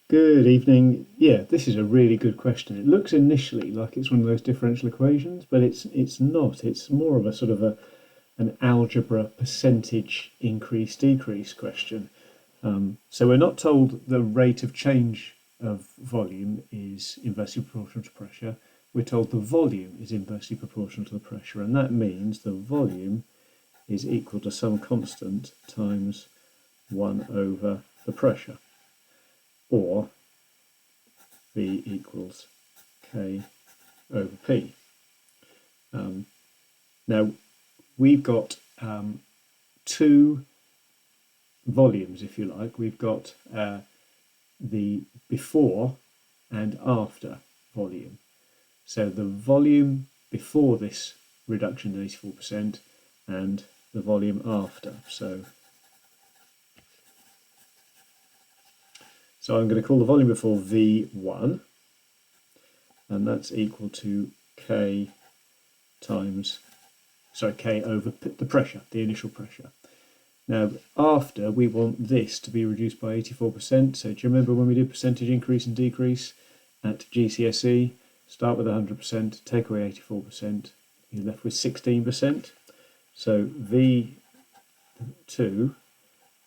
Good evening. Yeah, this is a really good question. It looks initially like it's one of those differential equations, but it's not. It's more of a sort of an algebra percentage increase decrease question. So we're not told the rate of change of volume is inversely proportional to pressure. We're told the volume is inversely proportional to the pressure, and that means the volume is equal to some constant times 1 over the pressure, or V equals K over P. Now, we've got two volumes, if you like. We've got the before and after volume. So the volume before this reduction to 84% and the volume after. So I'm going to call the volume before V1, and that's equal to K over the pressure, the initial pressure. Now, after, we want this to be reduced by 84%. So do you remember when we did percentage increase and decrease at GCSE? Start with 100%, take away 84%, you're left with 16%. So V2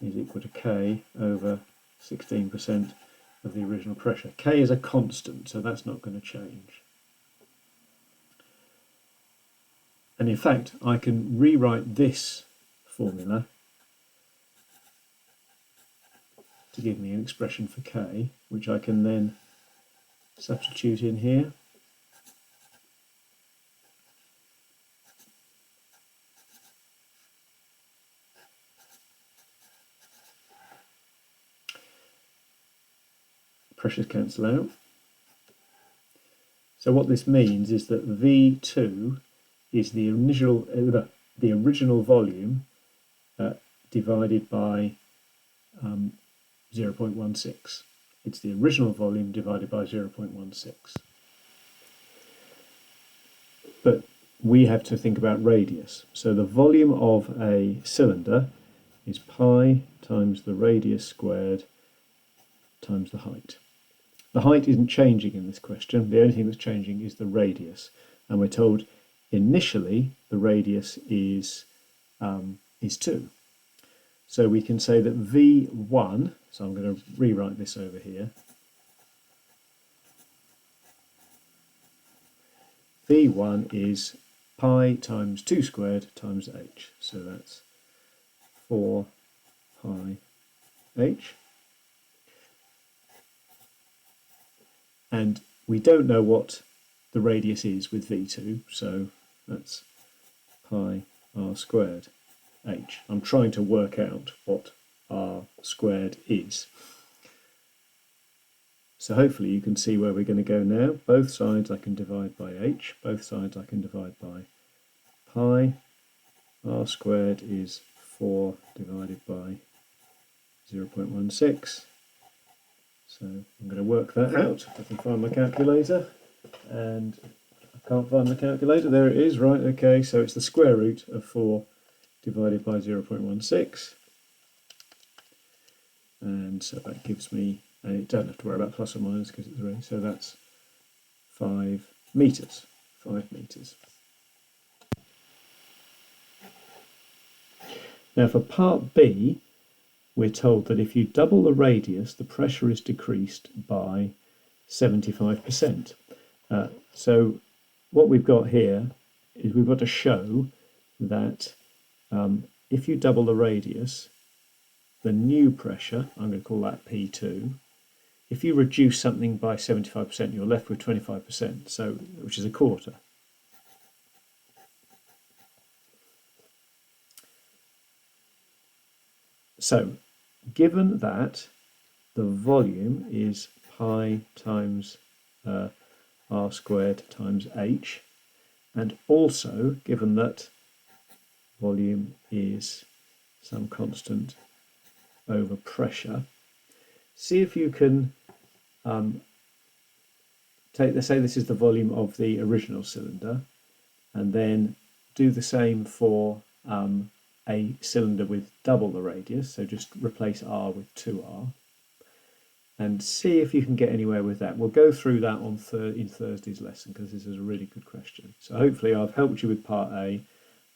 is equal to K over 16% of the original pressure. K is a constant, so that's not going to change. And in fact, I can rewrite this formula to give me an expression for K, which I can then substitute in here. Pressures cancel out. So what this means is that V2 is the original volume divided by 0.16. It's the original volume divided by 0.16. But we have to think about radius. So the volume of a cylinder is pi times the radius squared times the height. The height isn't changing in this question. The only thing that's changing is the radius. And we're told initially the radius is 2. So we can say that V1, so I'm going to rewrite this over here. V1 is pi times 2 squared times h. So that's 4 pi h. And we don't know what the radius is with V2, so that's pi r squared h. I'm trying to work out what r squared is. So hopefully you can see where we're going to go now. Both sides I can divide by h, both sides I can divide by pi. R squared is 4 divided by 0.16. So I'm going to work that out. I can find my calculator, and I can't find my calculator. There it is. Right, okay, so it's the square root of 4 divided by 0.16. And so that gives me, and you don't have to worry about plus or minus because it's a so that's 5 meters. 5 meters. Now for part B, we're told that if you double the radius, the pressure is decreased by 75%. So what we've got here is we've got to show that if you double the radius, the new pressure, I'm going to call that P2, if you reduce something by 75%, you're left with 25%, so which is a quarter. So, given that the volume is pi times r squared times h, and also given that volume is some constant over pressure, see if you can let's say this is the volume of the original cylinder, and then do the same for a cylinder with double the radius, so just replace r with 2r. and see if you can get anywhere with that. We'll go through that on in Thursday's lesson because this is a really good question. So hopefully I've helped you with part A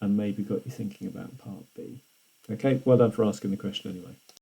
and maybe got you thinking about part B. Okay, well done for asking the question anyway.